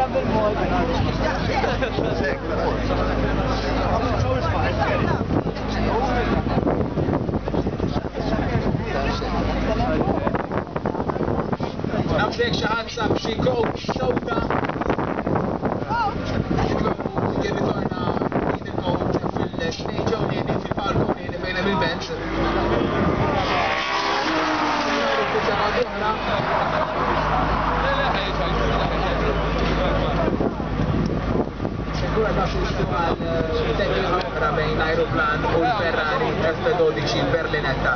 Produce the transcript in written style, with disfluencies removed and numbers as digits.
era bel modo. Nafdek xaħat sab xie coach soda. Jien ritorna il-coach fil-stage ewlieni fil-balkoni fejn hemm il-bench. Sikura ta' festival teknika oħra bejn l-Aeroplan u l-Ferrari F12 Berlinetta.